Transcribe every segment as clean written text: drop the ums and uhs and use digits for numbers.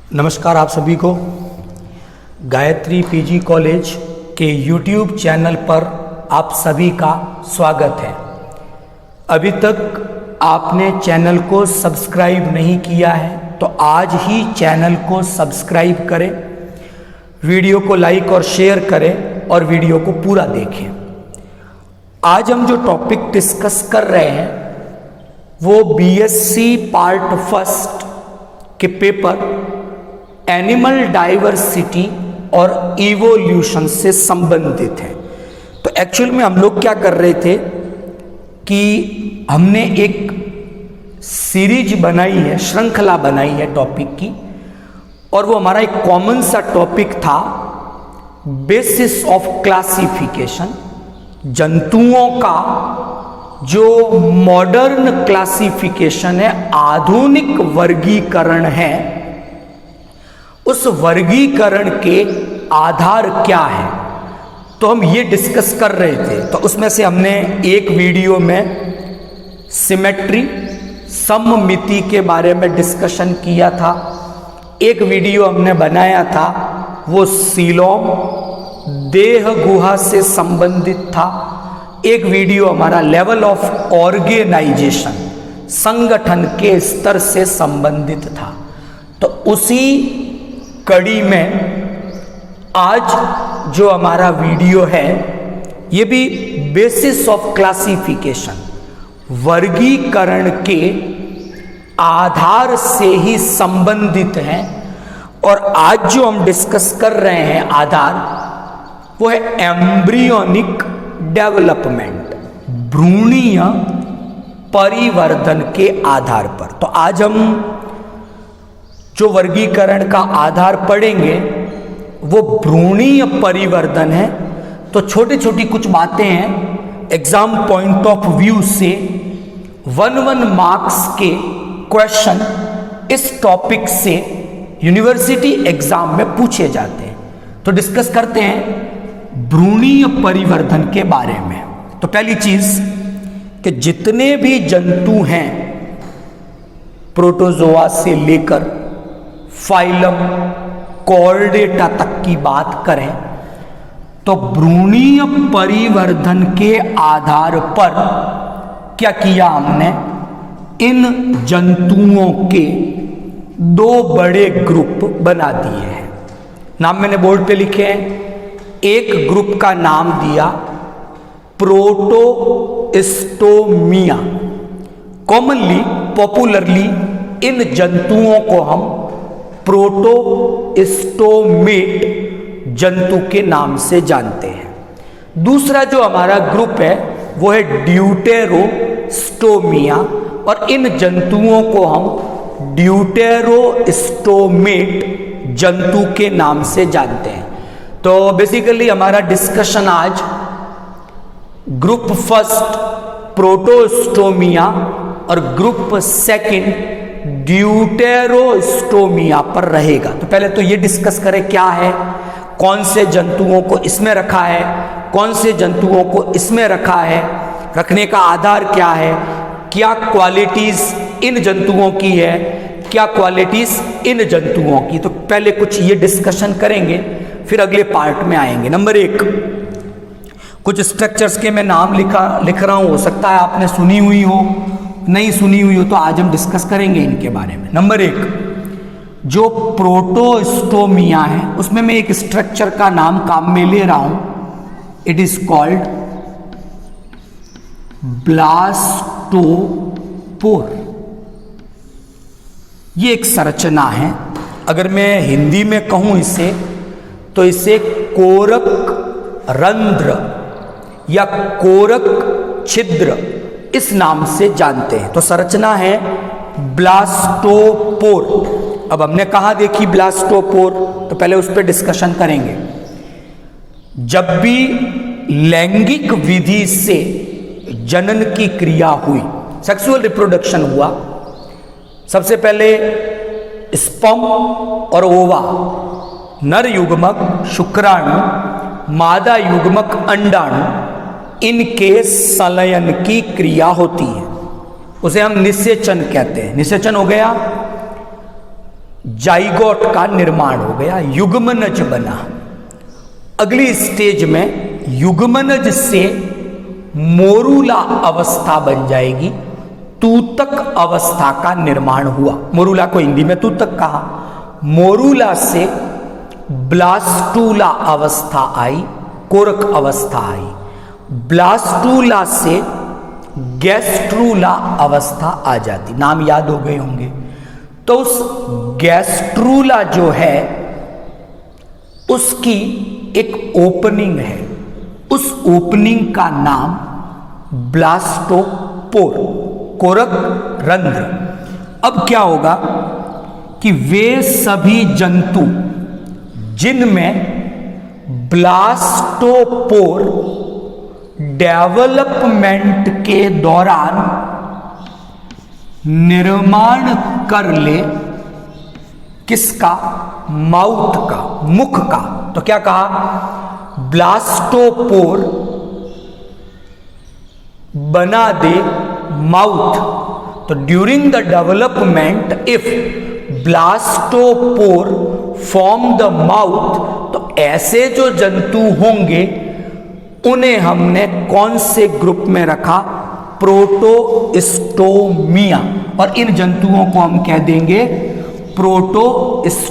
नमस्कार आप सभी को गायत्री पीजी कॉलेज के यूट्यूब चैनल पर आप सभी का स्वागत है। अभी तक आपने चैनल को सब्सक्राइब नहीं किया है तो आज ही चैनल को सब्सक्राइब करें, वीडियो को लाइक और शेयर करें और वीडियो को पूरा देखें। आज हम जो टॉपिक डिस्कस कर रहे हैं वो बीएससी पार्ट फर्स्ट के पेपर एनिमल डाइवर्सिटी और इवोल्यूशन से संबंधित है। तो एक्चुअल में हम लोग क्या कर रहे थे कि हमने एक सीरीज बनाई है, श्रृंखला बनाई है टॉपिक की, और वो हमारा एक कॉमन सा टॉपिक था बेसिस ऑफ क्लासिफिकेशन। जंतुओं का जो मॉडर्न क्लासिफिकेशन है, आधुनिक वर्गीकरण है, उस वर्गीकरण के आधार क्या है, तो हम ये डिस्कस कर रहे थे। तो उसमें से हमने एक वीडियो में सिमेट्री, सममिति के बारे में डिस्कशन किया था। एक वीडियो हमने बनाया था वो सीलोम, देह गुहा से संबंधित था। एक वीडियो हमारा लेवल ऑफ ऑर्गेनाइजेशन, संगठन के स्तर से संबंधित था। तो उसी कड़ी में आज जो हमारा वीडियो है ये भी बेसिस ऑफ क्लासिफिकेशन, वर्गीकरण के आधार से ही संबंधित है। और आज जो हम डिस्कस कर रहे हैं आधार, वो है एम्ब्रियोनिक डेवलपमेंट, भ्रूणीय परिवर्धन के आधार पर। तो आज हम जो वर्गीकरण का आधार पढ़ेंगे वो भ्रूणीय परिवर्तन है। तो छोटी छोटी कुछ बातें हैं, एग्जाम पॉइंट ऑफ व्यू से 1 मार्क्स के क्वेश्चन इस टॉपिक से यूनिवर्सिटी एग्जाम में पूछे जाते हैं। तो डिस्कस करते हैं भ्रूणीय परिवर्तन के बारे में। तो पहली चीज कि जितने भी जंतु हैं, प्रोटोजोआ से लेकर फाइलम कॉर्डेटा तक की बात करें तो भ्रूणीय परिवर्धन के आधार पर क्या किया हमने, इन जंतुओं के 2 बड़े ग्रुप बना दिए हैं। नाम मैंने बोर्ड पे लिखे हैं। एक ग्रुप का नाम दिया प्रोटोस्टोमिया। कॉमनली, पॉपुलरली इन जंतुओं को हम प्रोटोस्टोमेट जंतु के नाम से जानते हैं। दूसरा जो हमारा ग्रुप है वो है ड्यूटेरोस्टोमिया, और इन जंतुओं को हम ड्यूटेरोस्टोमेट जंतु के नाम से जानते हैं। तो बेसिकली हमारा डिस्कशन आज ग्रुप फर्स्ट प्रोटोस्टोमिया और ग्रुप सेकंड ड्यूटेरोस्टोमिया पर रहेगा। तो पहले तो ये डिस्कस करें क्या है, कौन से जंतुओं को इसमें रखा है, कौन से जंतुओं को इसमें रखा है, रखने का आधार क्या है, क्या क्वालिटीज इन जंतुओं की है, क्या क्वालिटीज इन जंतुओं की। तो पहले कुछ ये डिस्कशन करेंगे, फिर अगले पार्ट में आएंगे। नंबर 1, कुछ स्ट्रक्चर्स के मैं नाम लिख रहा हूं, हो सकता है आपने सुनी हुई हो, नहीं सुनी हुई हो, तो आज हम डिस्कस करेंगे इनके बारे में। नंबर 1, जो प्रोटोस्टोमिया है उसमें मैं एक स्ट्रक्चर का नाम काम में ले रहा हूं। It is called blastopore. ये एक संरचना है। अगर मैं हिंदी में कहूं इसे, तो इसे कोरक रंध्र या कोरक छिद्र इस नाम से जानते हैं। तो संरचना है ब्लास्टोपोर। अब हमने कहा देखी ब्लास्टोपोर, तो पहले उस पर डिस्कशन करेंगे। जब भी लैंगिक विधि से जनन की क्रिया हुई, सेक्सुअल रिप्रोडक्शन हुआ, सबसे पहले स्पर्म और ओवा, नर युग्मक शुक्राणु, मादा युग्मक अंडाणु, इनके संलयन की क्रिया होती है। उसे हम निषेचन कहते हैं। निषेचन हो गया। जाइगोट का निर्माण हो गया, युग्मनज बना। अगली स्टेज में युग्मनज से मोरूला अवस्था बन जाएगी, तूतक अवस्था का निर्माण हुआ। मोरूला को हिंदी में तूतक कहा। मोरूला से ब्लास्टूला अवस्था आई, कोरक अवस्था आई। ब्लास्टूला से गैस्ट्रूला अवस्था आ जाती। नाम याद हो गए होंगे। तो उस गैस्ट्रूला जो है उसकी एक ओपनिंग है, उस ओपनिंग का नाम ब्लास्टोपोर, कोरक रंध्र। अब क्या होगा कि वे सभी जंतु जिनमें ब्लास्टोपोर डेवलपमेंट के दौरान निर्माण कर ले, किसका? माउथ का, मुख का। तो क्या कहा? ब्लास्टोपोर बना दे माउथ। तो during the development if blastopore form the mouth, तो ऐसे जो जंतु होंगे उन्हें हमने कौन से ग्रुप में रखा? प्रोटोस्टोमिया। और इन जंतुओं को हम कह देंगे प्रोटोस्टोमेट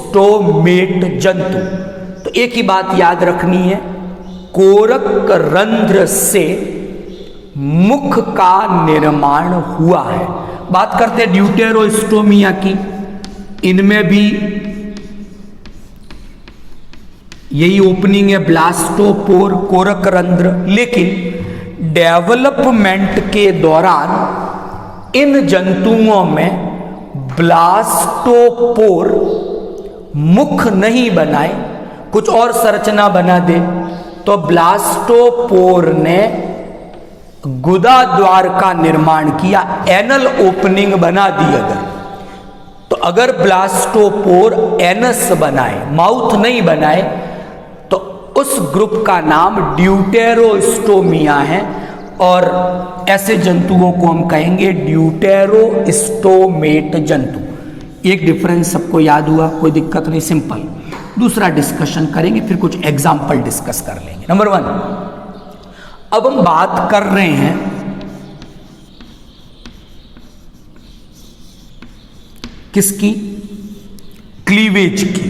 जंतु। तो एक ही बात याद रखनी है, कोरक रंध्र से मुख का निर्माण हुआ है। बात करते हैं ड्यूटेरोस्टोमिया की। इनमें भी यही ओपनिंग है, ब्लास्टोपोर, कोरक रंध्र। लेकिन डेवलपमेंट के दौरान इन जंतुओं में ब्लास्टोपोर मुख नहीं बनाए, कुछ और संरचना बना दे, तो ब्लास्टोपोर ने गुदा द्वार का निर्माण किया, एनल ओपनिंग बना दी। अगर ब्लास्टोपोर एनस बनाए, माउथ नहीं बनाए, तो उस ग्रुप का नाम ड्यूटेरोस्टोमिया है। और ऐसे जंतुओं को हम कहेंगे ड्यूटेरोस्टोमेट जंतु। एक डिफरेंस सबको याद हुआ, कोई दिक्कत नहीं, सिंपल। दूसरा डिस्कशन करेंगे, फिर कुछ एग्जाम्पल डिस्कस कर लेंगे। नंबर 1, अब हम बात कर रहे हैं किसकी? क्लीवेज की।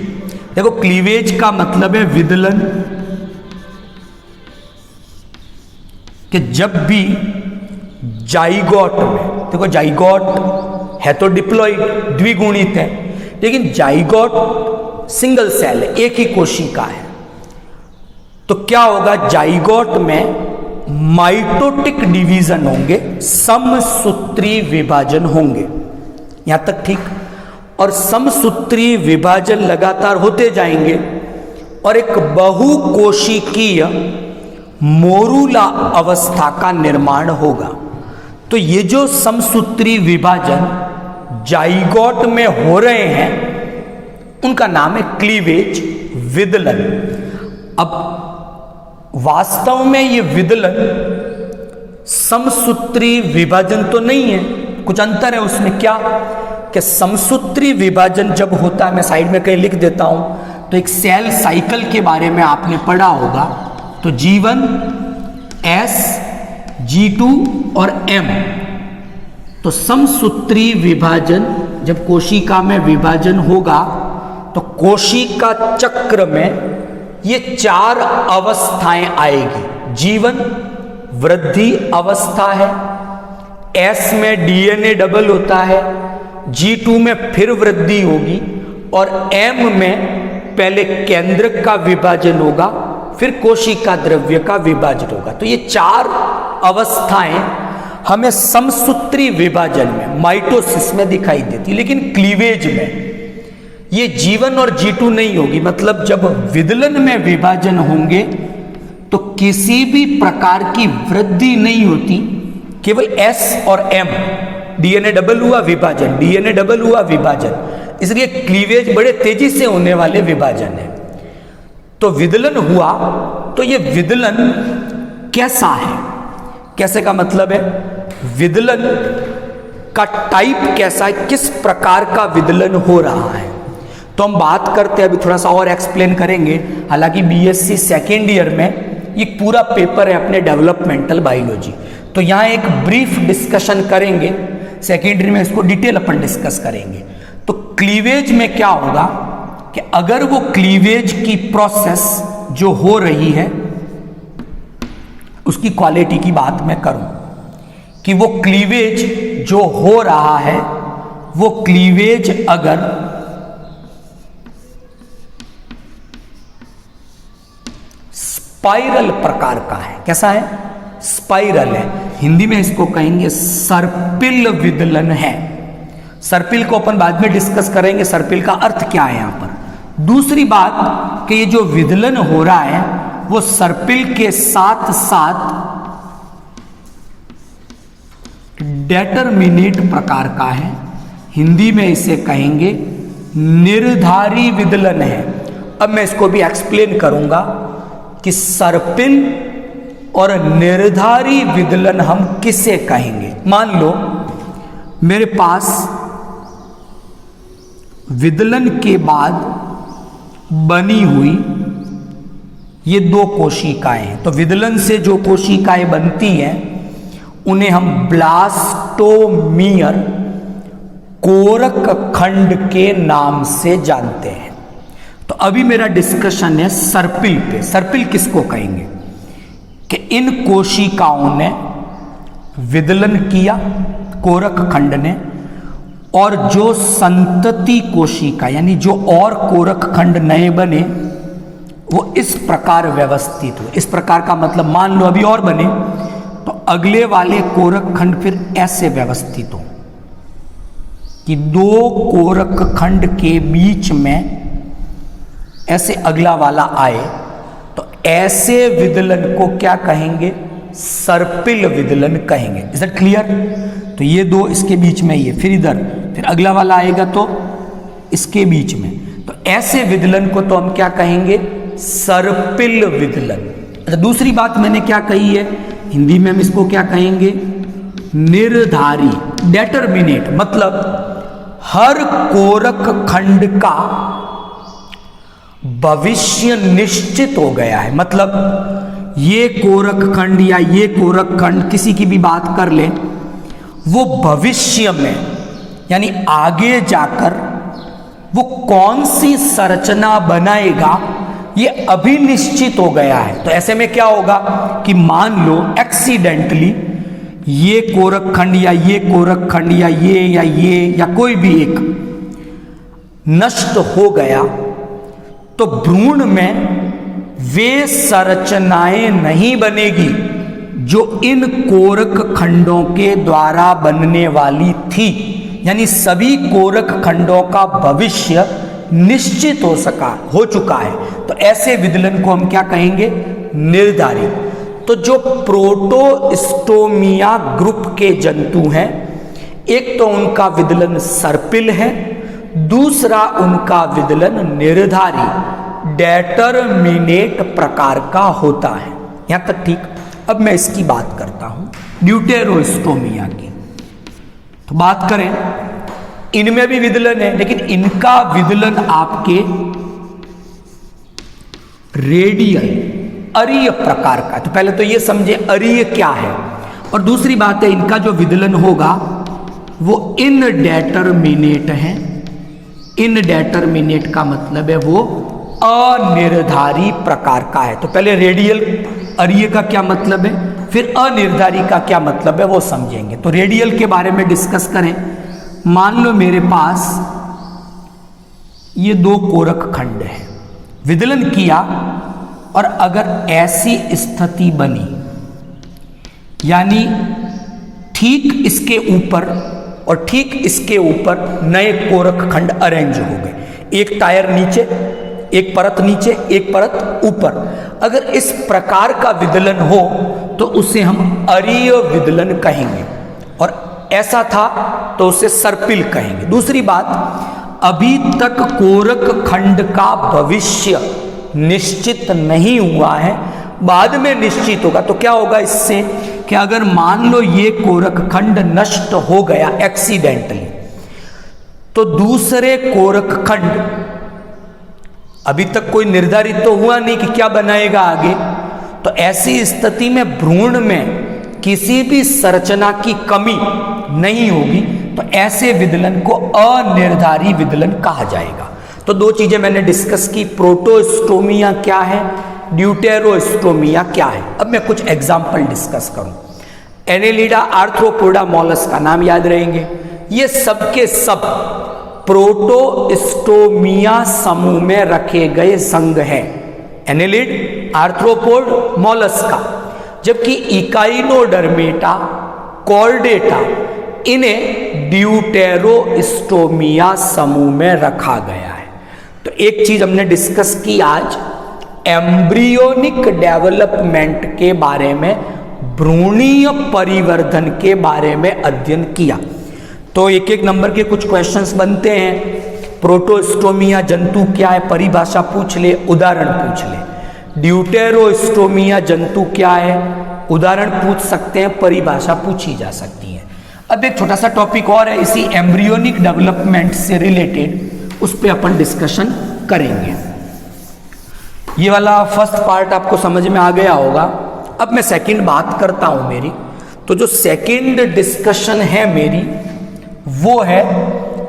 देखो, क्लीवेज का मतलब है विदलन, कि जब भी जाइगोट में, देखो जाइगोट है तो डिप्लॉइड, द्विगुणित है, लेकिन जाइगोट सिंगल सेल है, एक ही कोशिका है। तो क्या होगा? जाइगोट में माइटोटिक डिवीजन होंगे, समसूत्री विभाजन होंगे। यहां तक ठीक? और समसूत्री विभाजन लगातार होते जाएंगे और एक बहुकोशिकीय मोरूला अवस्था का निर्माण होगा। तो ये जो समसूत्री विभाजन जाइगोट में हो रहे हैं उनका नाम है क्लीवेज, विदलन। अब वास्तव में ये विदलन समसूत्री विभाजन तो नहीं है, कुछ अंतर है उसमें। क्या? कि समसूत्री विभाजन जब होता है, मैं साइड में कहीं लिख देता हूं, तो एक सेल साइकिल के बारे में आपने पढ़ा होगा। तो G1, S, G2 और M। तो समसूत्री विभाजन जब कोशिका में विभाजन होगा तो कोशिका चक्र में ये 4 अवस्थाएं आएगी। G1 वृद्धि अवस्था है, S में DNA डबल होता है, G2 में फिर वृद्धि होगी और M में पहले केंद्रक का विभाजन होगा, फिर कोशिका द्रव्य का विभाजन होगा। तो ये 4 अवस्थाएं हमें समसूत्री विभाजन में, माइटोसिस में दिखाई देती, लेकिन क्लीवेज में ये G1 और G2 नहीं होगी। मतलब जब विदलन में विभाजन होंगे तो किसी भी प्रकार की वृद्धि नहीं होती, केवल S और M, DNA डबल हुआ विभाजन, DNA डबल हुआ विभाजन। इसलिए क्लीवेज बड़े तेजी से होने वाले विभाजन है। तो विदलन हुआ, तो ये विदलन कैसा है? कैसे का मतलब है विदलन का टाइप कैसा है, किस प्रकार का विदलन हो रहा है? तो हम बात करते हैं, अभी थोड़ा सा और एक्सप्लेन करेंगे। हालांकि बीएससी सेकेंड ईयर में ये पूरा पेपर है अपने डेवलपमेंटल बायोलॉजी, तो यहाँ एक ब्रीफ डिस्कशन करेंगे, सेकेंडरी में इसको डिटेल अपन डिस्कस करेंगे। तो क्लीवेज में क्या होगा कि अगर वो क्लीवेज की प्रोसेस जो हो रही है उसकी क्वालिटी की बात मैं करूं कि वो क्लीवेज जो हो रहा है वो क्लीवेज अगर स्पाइरल प्रकार का है, कैसा है, स्पाइरल है, हिंदी में इसको कहेंगे सर्पिल विदलन है। सर्पिल को अपन बाद में डिस्कस करेंगे, सर्पिल का अर्थ क्या है यहां पर। दूसरी बात कि ये जो विदलन हो रहा है वो सर्पिल के साथ साथ डेटरमिनेट प्रकार का है, हिंदी में इसे कहेंगे निर्धारी विदलन है। अब मैं इसको भी एक्सप्लेन करूंगा कि सर्पिल और निर्धारी विदलन हम किसे कहेंगे। मान लो मेरे पास विदलन के बाद बनी हुई ये दो कोशिकाएं हैं, तो विदलन से जो कोशिकाएं बनती हैं उन्हें हम ब्लास्टोमियर कोरक खंड के नाम से जानते हैं। तो अभी मेरा डिस्कशन है सर्पिल पे। सर्पिल किसको कहेंगे कि इन कोशिकाओं ने विदलन किया कोरक खंड ने, और जो संतति कोशिका यानी जो और कोरक खंड नए बने वो इस प्रकार व्यवस्थित हुए। इस प्रकार का मतलब मान लो अभी और बने तो अगले वाले कोरक खंड फिर ऐसे व्यवस्थित हो कि दो कोरक खंड के बीच में ऐसे अगला वाला आए, तो ऐसे विदलन को क्या कहेंगे, सर्पिल विदलन कहेंगे। Is that clear. तो ये दो इसके बीच में, ये फिर इधर, फिर अगला वाला आएगा तो इसके बीच में, तो ऐसे विदलन को तो हम क्या कहेंगे, सर्पिल विदलन। अच्छा, दूसरी बात मैंने क्या कही है, हिंदी में हम इसको क्या कहेंगे, निर्धारी, डेटरमिनेट, मतलब हर कोरक खंड का भविष्य निश्चित हो गया है। मतलब ये कोरक खंड या ये कोरक खंड किसी की भी बात कर ले, वो भविष्य में यानी आगे जाकर वो कौन सी संरचना बनाएगा ये अभी निश्चित हो गया है। तो ऐसे में क्या होगा कि मान लो एक्सीडेंटली ये कोरक खंड या ये कोरक खंड या ये या कोई भी एक नष्ट हो गया, तो भ्रूण में वे संरचनाएं नहीं बनेगी जो इन कोरक खंडों के द्वारा बनने वाली थी। यानी सभी कोरक खंडों का भविष्य निश्चित हो चुका है। तो ऐसे विदलन को हम क्या कहेंगे, निर्धारी। तो जो प्रोटोस्टोमिया ग्रुप के जंतु हैं, एक तो उनका विदलन सर्पिल है, दूसरा उनका विदलन निर्धारी डेटरमिनेट प्रकार का होता है। यहां तक ठीक। अब मैं इसकी बात करता हूं ड्यूटेरोस्टोमिया की। तो बात करें, इनमें भी विदलन है, लेकिन इनका विदलन आपके रेडियल अरीय प्रकार का। तो पहले तो ये समझे अरीय क्या है, और दूसरी बात है इनका जो विदलन होगा वो इनडेटरमिनेट है। इनडेटरमिनेट का मतलब है वो अनिर्धारी प्रकार का है। तो पहले रेडियल अरीय का क्या मतलब है, फिर अनिर्धारी का क्या मतलब है वो समझेंगे। तो रेडियल के बारे में डिस्कस करें। मान लो मेरे पास ये दो कोरक खंड है, विदलन किया, और अगर ऐसी स्थिति बनी यानी ठीक इसके ऊपर और ठीक इसके ऊपर नए कोरक खंड अरेंज हो गए, एक टायर नीचे, एक परत नीचे, एक परत ऊपर। अगर इस प्रकार का विदलन हो तो उसे हम अरीय विदलन कहेंगे, और ऐसा था तो उसे सर्पिल कहेंगे। दूसरी बात, अभी तक कोरक खंड का भविष्य निश्चित नहीं हुआ है, बाद में निश्चित होगा। तो क्या होगा इससे कि अगर मान लो ये कोरक खंड नष्ट हो गया एक्सीडेंटली, तो दूसरे कोरक खंड अभी तक कोई निर्धारित तो हुआ नहीं कि क्या बनाएगा आगे। तो ऐसी स्थिति में भ्रूण में किसी भी संरचना की कमी नहीं होगी, तो ऐसे विदलन को अनिर्धारी विदलन कहा जाएगा। तो दो चीजें मैंने डिस्कस की, प्रोटोस्टोमिया क्या है, ड्यूटेरोस्टोमिया क्या है। अब मैं कुछ एग्जाम्पल डिस्कस करूं। एनेलिडा, आर्थ्रोपोडा, मॉलस्क का नाम याद रहेंगे। ये सब के सब प्रोटोस्टोमिया समूह में रखे गए संघ हैं। Annelid, arthropod, Mollusca. जबकि इकाइनोडर्मेटा, कॉर्डेटा, इन्हें ड्यूटेरोस्टोमिया समूह में रखा गया है। तो एक चीज हमने डिस्कस की आज, एम्ब्रियोनिक डेवलपमेंट के बारे में, भ्रूणीय परिवर्धन के बारे में अध्ययन किया। तो एक एक नंबर के कुछ क्वेश्चंस बनते हैं। प्रोटोस्टोमिया जंतु क्या है, परिभाषा पूछ ले, उदाहरण पूछ ले। ड्यूटेरोस्टोमिया जंतु क्या है, उदाहरण पूछ सकते हैं, परिभाषा पूछी जा सकती है। अब एक छोटा सा टॉपिक और है इसी एम्ब्रियोनिक डेवलपमेंट से रिलेटेड, उस पर अपन डिस्कशन करेंगे। ये वाला फर्स्ट पार्ट आपको समझ में आ गया होगा। अब मैं सेकंड बात करता हूं मेरी। तो जो सेकंड डिस्कशन है मेरी, वो है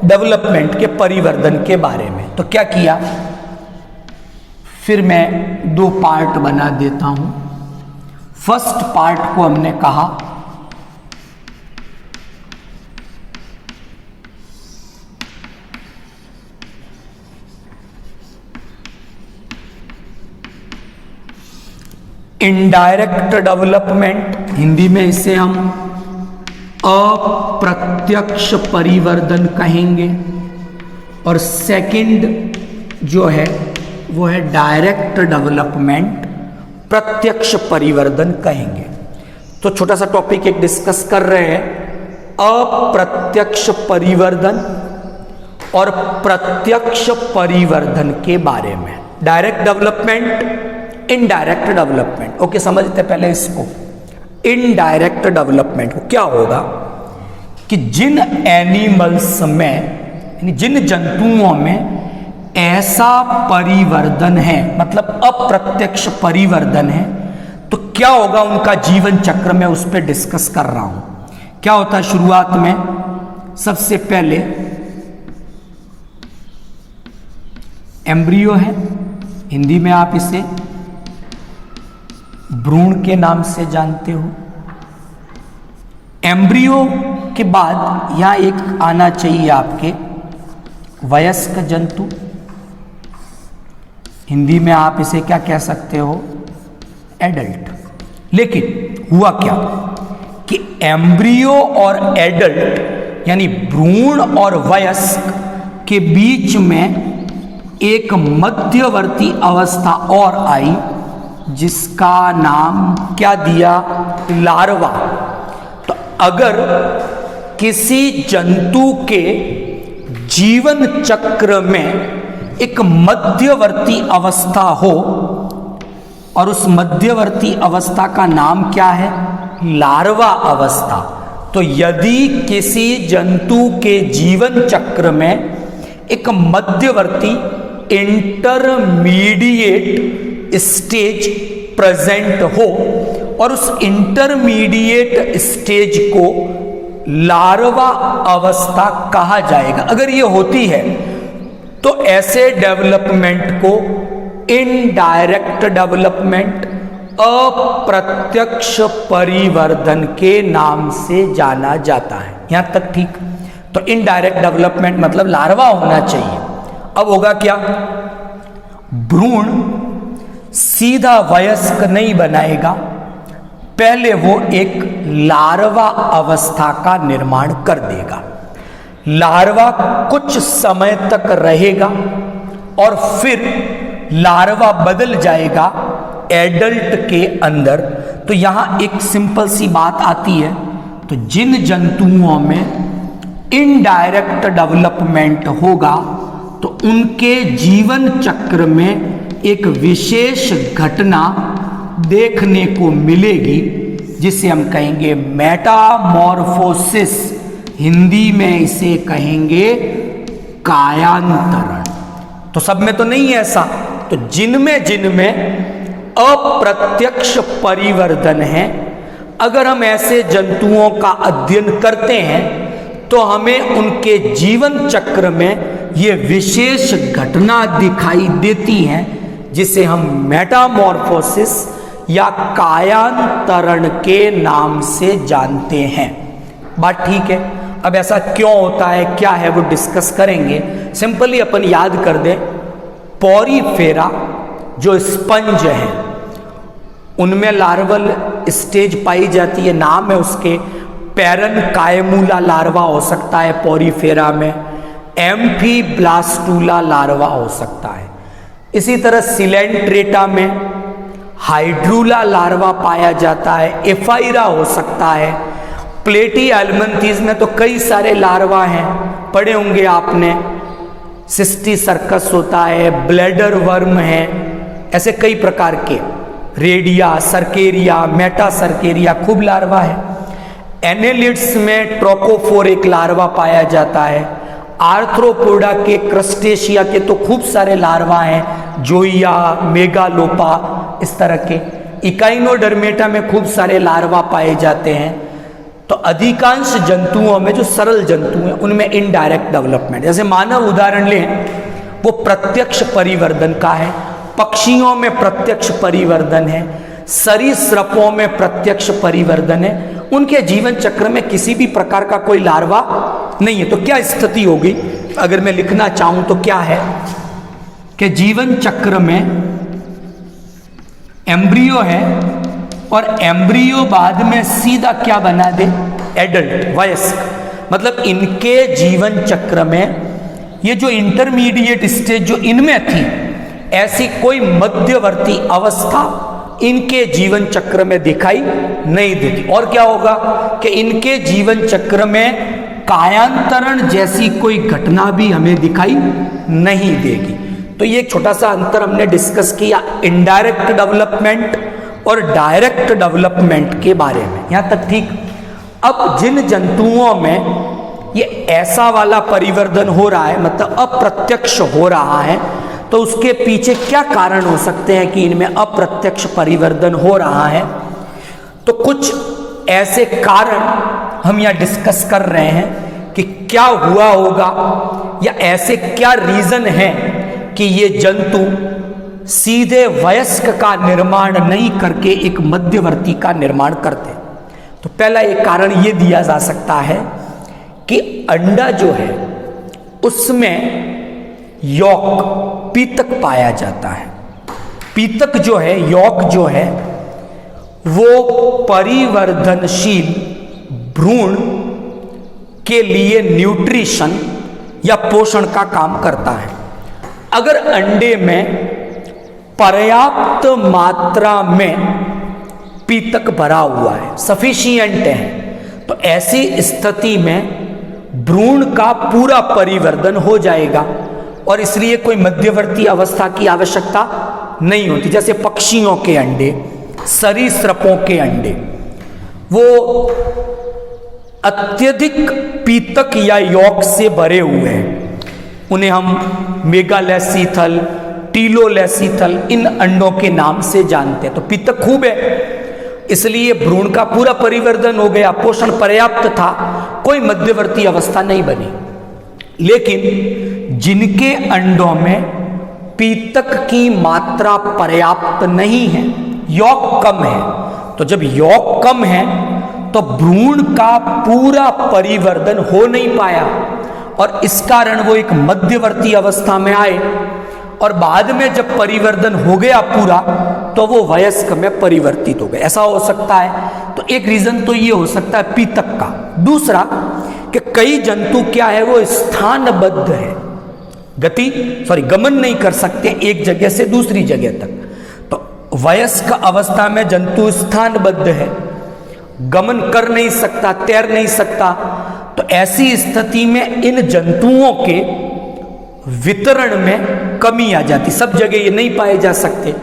डेवलपमेंट के परिवर्धन के बारे में। तो क्या किया, फिर मैं दो पार्ट बना देता हूं। फर्स्ट पार्ट को हमने कहा इनडायरेक्ट डेवलपमेंट, हिंदी में इसे हम अप्रत्यक्ष परिवर्धन कहेंगे। और सेकंड जो है वो है डायरेक्ट डेवलपमेंट, प्रत्यक्ष परिवर्धन कहेंगे। तो छोटा सा टॉपिक एक डिस्कस कर रहे हैं, अप्रत्यक्ष परिवर्धन और प्रत्यक्ष परिवर्धन के बारे में। Direct development, indirect development. Okay, समझते पहले इसको। इनडायरेक्ट डेवलपमेंट को क्या होगा कि जिन एनिमल्स में, यानी जिन जंतुओं में ऐसा परिवर्धन है, मतलब अप्रत्यक्ष परिवर्धन है, तो क्या होगा उनका जीवन चक्र में, उस पर डिस्कस कर रहा हूं। क्या होता है शुरुआत में, सबसे पहले एम्ब्रियो है, हिंदी में आप इसे भ्रूण के नाम से जानते हो। एम्ब्रियो के बाद यहां एक आना चाहिए आपके वयस्क जंतु, हिंदी में आप इसे क्या कह सकते हो, एडल्ट। लेकिन हुआ क्या कि एम्ब्रियो और एडल्ट यानी भ्रूण और वयस्क के बीच में एक मध्यवर्ती अवस्था और आई, जिसका नाम क्या दिया, लार्वा। तो अगर किसी जंतु के जीवन चक्र में एक मध्यवर्ती अवस्था हो, और उस मध्यवर्ती अवस्था का नाम क्या है, लार्वा अवस्था। तो यदि किसी जंतु के जीवन चक्र में एक मध्यवर्ती इंटरमीडिएट स्टेज प्रेजेंट हो, और उस इंटरमीडिएट स्टेज को लार्वा अवस्था कहा जाएगा। अगर ये होती है तो ऐसे डेवलपमेंट को इनडायरेक्ट डेवलपमेंट, अप्रत्यक्ष परिवर्धन के नाम से जाना जाता है। यहां तक ठीक। तो इनडायरेक्ट डेवलपमेंट मतलब लार्वा होना चाहिए। अब होगा क्या, भ्रूण सीधा वयस्क नहीं बनाएगा, पहले वो एक लार्वा अवस्था का निर्माण कर देगा। लार्वा कुछ समय तक रहेगा और फिर लार्वा बदल जाएगा एडल्ट के अंदर। तो यहां एक सिंपल सी बात आती है, तो जिन जंतुओं में इनडायरेक्ट डेवलपमेंट होगा तो उनके जीवन चक्र में एक विशेष घटना देखने को मिलेगी, जिसे हम कहेंगे मेटामॉर्फोसिस, हिंदी में इसे कहेंगे कायांतरण। तो सब में तो नहीं है ऐसा, तो जिनमें जिनमें अप्रत्यक्ष परिवर्तन है, अगर हम ऐसे जंतुओं का अध्ययन करते हैं तो हमें उनके जीवन चक्र में ये विशेष घटना दिखाई देती हैं जिसे हम मेटामॉर्फोसिस या कायांतरण के नाम से जानते हैं। बात ठीक है। अब ऐसा क्यों होता है, क्या है, वो डिस्कस करेंगे। सिंपली अपन याद कर दें, पोरीफेरा जो स्पंज है उनमें लार्वल स्टेज पाई जाती है, नाम है उसके पैरेनकाइमूला लार्वा हो सकता है पोरीफेरा में, एम्फीब्लास्टूला लार्वा हो सकता है। इसी तरह सिलेंट्रेटा में हाइड्रूला लार्वा पाया जाता है, एफाइरा हो सकता है। प्लेटीहेल्मिन्थेस में तो कई सारे लार्वा हैं, पढ़े होंगे आपने, सिस्टी सर्कस होता है, ब्लैडर वर्म है, ऐसे कई प्रकार के, रेडिया, सर्केरिया, मेटा सर्केरिया, खूब लार्वा है। एनेलिड्स में ट्रोकोफोर एक लार्वा पाया जाता है। आर्थ्रोपोडा के, क्रस्टेशिया के तो खूब सारे लार्वा हैं, जोइया, मेगालोपा, इस तरह के। इकाइनोडर्मेटा में खूब सारे लार्वा पाए जाते हैं। तो अधिकांश जंतुओं में, जो सरल जंतु हैं, उनमें इनडायरेक्ट डेवलपमेंट, जैसे मानव उदाहरण लें, वो प्रत्यक्ष परिवर्धन का है। पक्षियों में प्रत्यक्ष परिवर्धन है, सरीसृपों में प्रत्यक्ष परिवर्धन है। उनके जीवन चक्र में किसी भी प्रकार का कोई लार्वा नहीं है। तो क्या स्थिति होगी, अगर मैं लिखना चाहूं तो क्या है कि जीवन चक्र में एम्ब्रियो है और एम्ब्रियो बाद में सीधा क्या बना दे, एडल्ट, वयस्क। मतलब इनके जीवन चक्र में ये जो इंटरमीडिएट स्टेज जो इनमें थी, ऐसी कोई मध्यवर्ती अवस्था इनके जीवन चक्र में दिखाई नहीं देती। और क्या होगा कि इनके जीवन चक्र में कायांतरण जैसी कोई घटना भी हमें दिखाई नहीं देगी। तो ये एक छोटा सा अंतर हमने डिस्कस किया इनडायरेक्ट डेवलपमेंट और डायरेक्ट डेवलपमेंट के बारे में, यहां तक ठीक। अब जिन जंतुओं में ये ऐसा वाला परिवर्तन हो रहा है, मतलब अप्रत्यक्ष हो रहा है, तो उसके पीछे क्या कारण हो सकते हैं कि इनमें अप्रत्यक्ष परिवर्तन हो रहा है। तो कुछ ऐसे कारण हम यहाँ डिस्कस कर रहे हैं कि क्या हुआ होगा, या ऐसे क्या रीजन है कि ये जंतु सीधे वयस्क का निर्माण नहीं करके एक मध्यवर्ती का निर्माण करते। तो पहला एक कारण ये दिया जा सकता है कि अंडा जो है उसमें यॉक, पीतक पाया जाता है। पीतक जो है, यॉक जो है, वो परिवर्धनशील भ्रूण के लिए न्यूट्रिशन या पोषण का काम करता है। अगर अंडे में पर्याप्त मात्रा में पीतक भरा हुआ है, सफिशिएंट है, तो ऐसी स्थिति में भ्रूण का पूरा परिवर्धन हो जाएगा और इसलिए कोई मध्यवर्ती अवस्था की आवश्यकता नहीं होती। जैसे पक्षियों के अंडे, सरीसृपों के अंडे, वो अत्यधिक पीतक या यॉक से भरे हुए हैं। उन्हें हम मेगालेसीथल, टीलोलेसीथल, इन अंडों के नाम से जानते हैं। तो पीतक खूब है, इसलिए भ्रूण का पूरा परिवर्तन हो गया, पोषण पर्याप्त था, कोई मध्यवर्ती अवस्था नहीं बनी। लेकिन जिनके अंडों में पीतक की मात्रा पर्याप्त नहीं है, यॉक कम है, तो जब यॉक कम है तो भ्रूण का पूरा परिवर्तन हो नहीं पाया और इस कारण वो एक मध्यवर्ती अवस्था में आए और बाद में जब परिवर्तन हो गया पूरा तो वो वयस्क में परिवर्तित हो गए। ऐसा हो सकता है। तो एक रीजन तो ये हो सकता है पीतक का। दूसरा कि कई जंतु क्या है, वो स्थानबद्ध है, गमन नहीं कर सकते एक जगह से दूसरी जगह तक। तो वयस्क अवस्था में जंतु स्थानबद्ध है, गमन कर नहीं सकता, तैर नहीं सकता। तो ऐसी स्थिति में इन जंतुओं के वितरण में कमी आ जाती, सब जगह ये नहीं पाए जा सकते।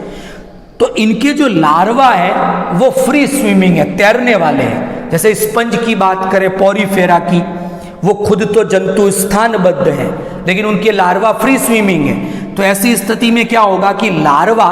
तो इनके जो लार्वा है वो फ्री स्विमिंग है, तैरने वाले हैं। जैसे स्पंज की बात करें, पोरीफेरा की, वो खुद तो जंतु स्थानबद्ध है लेकिन उनके लार्वा फ्री स्विमिंग है, तो ऐसी स्थिति में क्या होगा कि लार्वा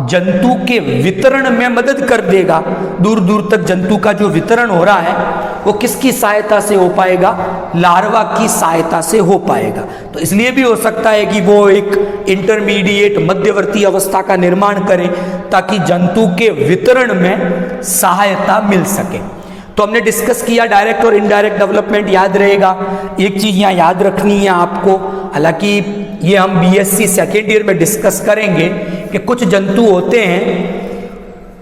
जंतु के वितरण में मदद कर देगा। दूर दूर तक जंतु का जो वितरण हो रहा है वो किसकी सहायता से हो पाएगा? लार्वा की सहायता से हो पाएगा। तो इसलिए भी हो सकता है कि वो एक इंटरमीडिएट मध्यवर्ती अवस्था का निर्माण करे ताकि जंतु के वितरण में सहायता मिल सके। तो हमने डिस्कस किया डायरेक्ट और इनडायरेक्ट डेवलपमेंट, याद रहेगा। एक चीज यहाँ याद रखनी है आपको, हालांकि ये हम बीएससी सेकेंड ईयर में डिस्कस करेंगे कि कुछ जंतु होते हैं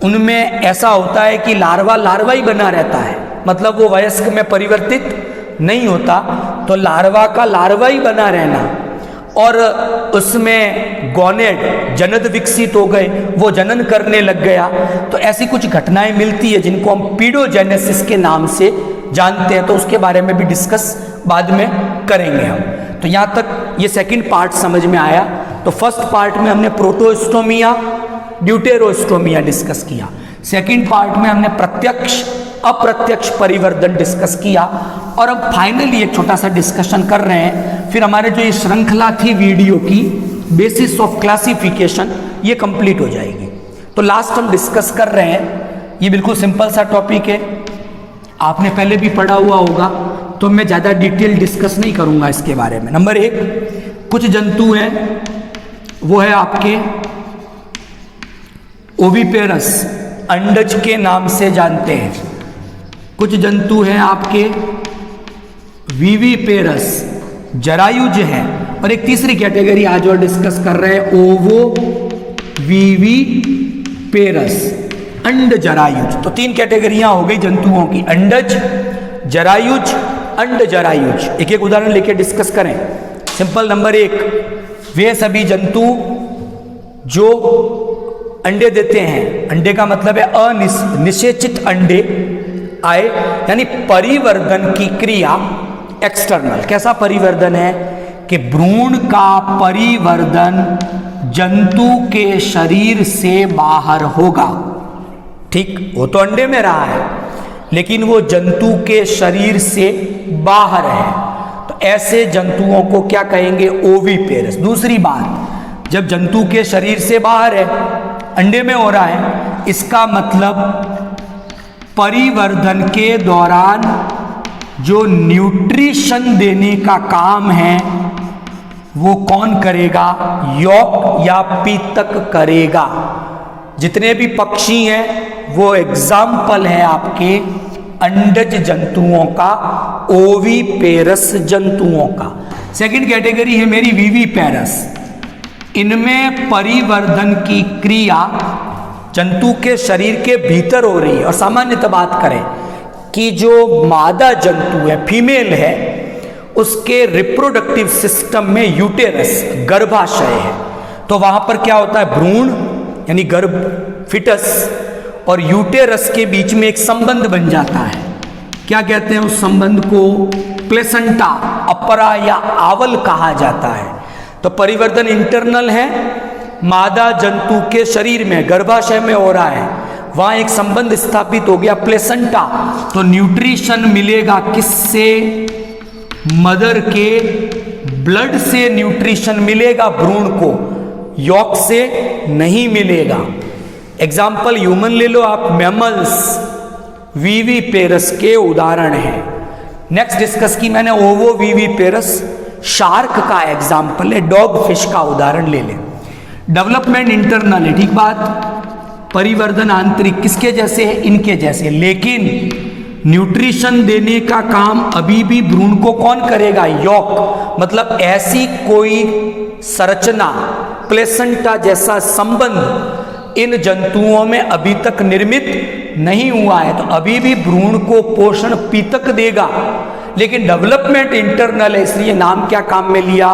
उनमें ऐसा होता है कि लार्वा ही बना रहता है, मतलब वो वयस्क में परिवर्तित नहीं होता। तो लार्वा का लार्वा ही बना रहना और उसमें गोनेड जनन विकसित हो गए, वो जनन करने लग गया। तो ऐसी कुछ घटनाएं मिलती है जिनको हम पीडोजेनेसिस के नाम से जानते हैं, तो उसके बारे में भी डिस्कस बाद में करेंगे हम। तो यहाँ तक ये सेकंड पार्ट समझ में आया। तो फर्स्ट पार्ट में हमने प्रोटोस्टोमिया ड्यूटेरोस्टोमिया डिस्कस किया, सेकंड पार्ट में हमने प्रत्यक्ष अप्रत्यक्ष परिवर्धन डिस्कस किया और अब फाइनली एक छोटा सा डिस्कशन कर रहे हैं। फिर हमारे जो ये श्रृंखला थी वीडियो की बेसिस ऑफ क्लासिफिकेशन, ये कंप्लीट हो जाएगी। तो लास्ट हम डिस्कस कर रहे हैं, ये बिल्कुल सिंपल सा टॉपिक है, आपने पहले भी पढ़ा हुआ होगा, तो मैं ज़्यादा डिटेल डिस्कस नहीं करूँगा इसके बारे में। नंबर 1, कुछ जंतु हैं वो है आपके ओविपेरस, अंडज के नाम से जानते हैं। कुछ जंतु हैं आपके विविपेरस, जरायुज हैं। और एक तीसरी कैटेगरी आज और डिस्कस कर रहे हैं, ओवो विविपेरस, अंड जरायुज। तो 3 कैटेगरियां हो गई जंतुओं की, अंडज, जरायुज, अंड जरायुज। एक एक उदाहरण लेके डिस्कस करें। सिंपल नंबर 1, वे सभी जंतु जो अंडे देते हैं, अंडे का मतलब है अनिषेचित अंडे आए, यानी परिवर्धन की क्रिया एक्सटर्नल। कैसा परिवर्धन है कि भ्रूण का परिवर्धन जंतु के शरीर से बाहर होगा। ठीक, वो तो अंडे में रहा है लेकिन वो जंतु के शरीर से बाहर है, तो ऐसे जंतुओं को क्या कहेंगे? ओविपेरस। दूसरी बात, जब जंतु के शरीर से बाहर है, अंडे में हो रहा है, इसका मतलब परिवर्धन के दौरान जो न्यूट्रिशन देने का काम है वो कौन करेगा? यॉक या पीतक करेगा। जितने भी पक्षी हैं वो एग्जाम्पल है आपके अंडज जंतुओं का, ओविपेरस जंतुओं का। सेकंड कैटेगरी है मेरी विविपेरस। इनमें परिवर्धन की क्रिया जंतु के शरीर के भीतर हो रही है। और सामान्यतः बात करें कि जो मादा जंतु है, फीमेल है, उसके रिप्रोडक्टिव सिस्टम में यूटेरस, गर्भाशय है। तो वहां पर क्या होता है? भ्रूण यानी गर्भ, फिटस और यूटेरस के बीच में एक संबंध बन जाता है। क्या कहते हैं उस संबंध को? प्लेसेंटा, अपरा या आवल कहा जाता है। तो परिवर्तन इंटरनल है, मादा जंतु के शरीर में गर्भाशय में हो रहा है, वहां एक संबंध स्थापित हो गया, प्लेसेंटा। तो न्यूट्रिशन मिलेगा किससे? मदर के ब्लड से न्यूट्रिशन मिलेगा भ्रूण को, यॉक से नहीं मिलेगा। एग्जाम्पल ह्यूमन ले लो आप, मैमल्स विविपेरस के उदाहरण हैं। नेक्स्ट डिस्कस की मैंने ओवो विविपेरस, शार्क का एग्जाम्पल है, डॉग फिश का उदाहरण ले लें। डेवलपमेंट इंटरनल है, ठीक बात, परिवर्धन आंतरिक, किसके जैसे है? इनके जैसे। लेकिन न्यूट्रिशन देने का काम अभी भी भ्रूण को कौन करेगा? यॉक। मतलब ऐसी कोई संरचना, प्लेसेंटा जैसा संबंध इन जंतुओं में अभी तक निर्मित नहीं हुआ है। तो अभी भी भ्रूण को पोषण पीतक देगा, लेकिन डेवलपमेंट इंटरनल है, इसलिए नाम क्या काम में लिया?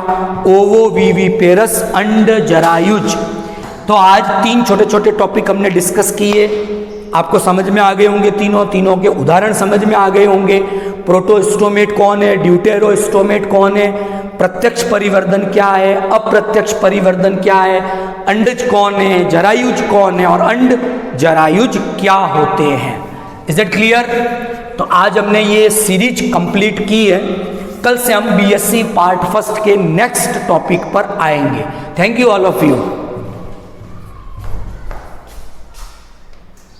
ओवो विविपेरस, अंड जरायुज। तो आज 3 छोटे छोटे टॉपिक हमने डिस्कस किए, आपको समझ में आ गए होंगे, तीनों के उदाहरण समझ में आ गए होंगे। प्रोटोस्टोमेट कौन है, ड्यूटेरोस्टोमेट कौन है, प्रत्यक्ष परिवर्धन क्या है, अप्रत्यक्ष परिवर्धन क्या है, अंडज कौन है, जरायुज कौन है और अंड जरायुज क्या होते हैं। Is it clear? तो आज हमने ये सीरीज कंप्लीट की है कल से हम बीएससी पार्ट फर्स्ट के नेक्स्ट टॉपिक पर आएंगे। Thank you all of you.